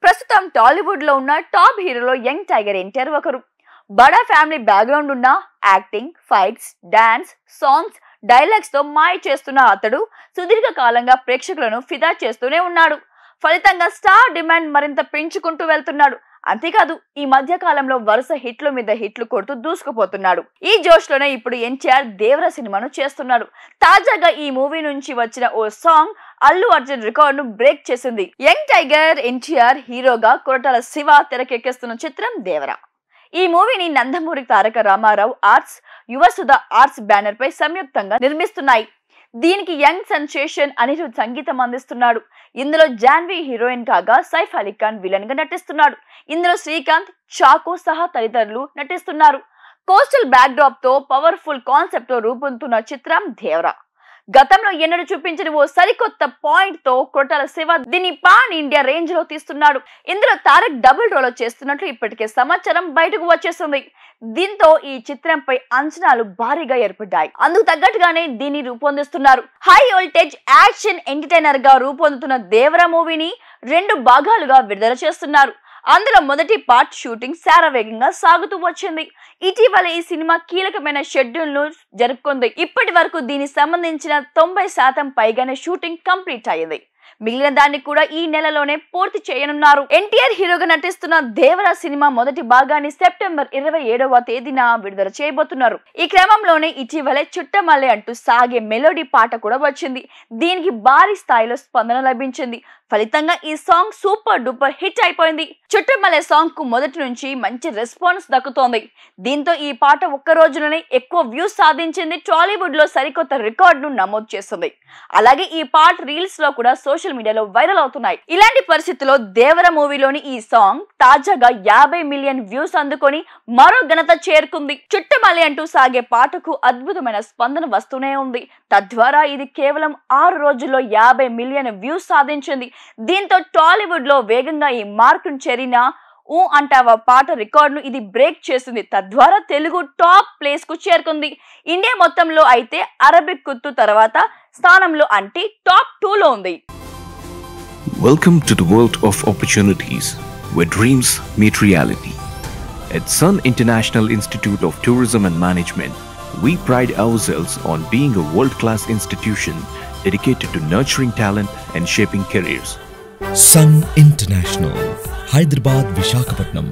ప్రస్తుతం టాలీవుడ్ లో ఉన్న టాప్ హీరోలో యంగ్ టైగర్ ఎన్టీఆర్ ఒకరు. బడా ఫ్యామిలీ బ్యాక్గ్రౌండ్ ఉన్న acting, fights, dance, songs, dialogues తో మాయ చేస్తున్న అతడు సుదీర్ఘ కాలంగా ప్రేక్షకులను ఫిదా చేస్తూనే ఉన్నాడు. ఫలితంగా స్టార్ డిమాండ్ మరింత పెంచుకుంటూ వెళ్తున్నాడు. అంతేకాదు ఈ మధ్య కాలంలో వరుస హిట్ల మీద హిట్లు కొడుతూ దూసుకుపోతున్నాడు. ఈ జోష్ లోనే ఇప్పుడు ఎన్టీఆర్ దేవర సినిమాను చేస్తున్నాడు. తాజాగా ఈ మూవీ నుంచి వచ్చిన ఓ సాంగ్ అల్లు అర్జున్ రికార్డ్ ను బ్రేక్ చేసింది. యంగ్ టైగర్ ఎన్టీఆర్ హీరోగా కొరటాల శివ తెరకెక్కిస్తున్న చిత్రం దేవర. ఈ మూవీని Nandamuri Taraka Ramarao arts, Yuvasudha arts banner పై సంయుక్తంగా నిర్మిస్తున్నాయి. దీనికి యంగ్ సెన్సేషన్ అనిరుద్ సంగీతం అందిస్తున్నాడు. ఇందులో జాన్వీ హీరోయిన్ కాగా సైఫ్ అలీ ఖాన్ విలన్ గా నటిస్తున్నాడు. ఇందులో శ్రీకాంత్, చాకో సహా తదితరులు నటిస్తున్నారు. కోస్టల్ బ్యాక్ డ్రాప్ తో పవర్ఫుల్ కాన్సెప్ట్ తో రూపొందుతున్న చిత్రం దేవర. గతంలో ఎన్నడూ చూపించిన ఓ సరికొత్త పాయింట్ తో కొరటాల శివ దీన్ని పాన్ ఇండియా రేంజ్ లో తీస్తున్నాడు. ఇందులో తారక్ డబుల్ రోల్ చేస్తున్నట్లు ఇప్పటికే సమాచారం బయటకు వచ్చేస్తుంది. దీంతో ఈ చిత్రంపై అంచనాలు భారీగా ఏర్పడ్డాయి. అందుకు తగ్గట్టుగానే దీన్ని రూపొందిస్తున్నారు. హై వోల్టేజ్ యాక్షన్ ఎంటర్టైనర్ గా రూపొందుతున్న దేవర మూవీని 2 భాగాలుగా విడుదల చేస్తున్నారు. అందులో మొదటి పార్ట్ షూటింగ్ శరవేగంగా సాగుతూ వచ్చింది. ఇటీవల ఈ సినిమా కీలకమైన షెడ్యూల్ ను జరుపుకుంది. ఇప్పటి వరకు దీనికి సంబంధించిన 90% పైగానే షూటింగ్ కంప్లీట్ అయ్యింది. మిగిలిన దాన్ని కూడా ఈ నెలలోనే పూర్తి చేయనున్నారు. ఎన్టీఆర్ హీరోగా నటిస్తున్న దేవర సినిమా మొదటి భాగాన్ని సెప్టెంబర్ 27వ తేదీన విడుదల చేయబోతున్నారు. ఈ క్రమంలోనే ఇటీవలే చుట్టమల్లె అంటూ సాగే మెలోడీ పాట కూడా వచ్చింది. దీనికి భారీ స్థాయిలో స్పందన లభించింది. ఫలితంగా ఈ సాంగ్ సూపర్ డూపర్ హిట్ అయిపోయింది. చుట్టమల్లె సాంగ్ కు మొదటి నుంచి మంచి రెస్పాన్స్ దక్కుతోంది. దీంతో ఈ పాట ఒక్క రోజులోనే ఎక్కువ వ్యూస్ సాధించింది. టాలీవుడ్ లో సరికొత్త రికార్డ్ ను నమోదు చేస్తుంది. అలాగే ఈ పాట రీల్స్ లో కూడా సోషల్ మీడియాలో వైరల్ అవుతున్నాయి. ఇలాంటి పరిస్థితుల్లో దేవర మూవీలోని ఈ సాంగ్ తాజాగా 50 మిలియన్ వ్యూస్ అందుకొని మరో ఘనత చేరుకుంది. చుట్టమల్లె అంటూ సాగే పాటకు అద్భుతమైన స్పందన వస్తూనే ఉంది. తద్వారా ఇది కేవలం 6 రోజుల్లో 50 మిలియన్ వ్యూస్ సాధించింది. దీంతో టాలీవుడ్ లో వేగంగా ఈ మార్కును చేరిన ఊ అంటావా పాట రికార్డును ఇది బ్రేక్ చేసింది. తద్వారా తెలుగు టాప్ ప్లేస్ కు చేరుకుంది. ఇండియా మొత్తంలో అయితే అరబిక్ కుత్తు తర్వాత స్థానంలో అంటే టాప్ 2 లో ఉంది. Welcome to the world of opportunities where dreams meet reality. At Sun International Institute of Tourism and Management, we pride ourselves on being a world-class institution dedicated to nurturing talent and shaping careers. Sun International, Hyderabad, Visakhapatnam.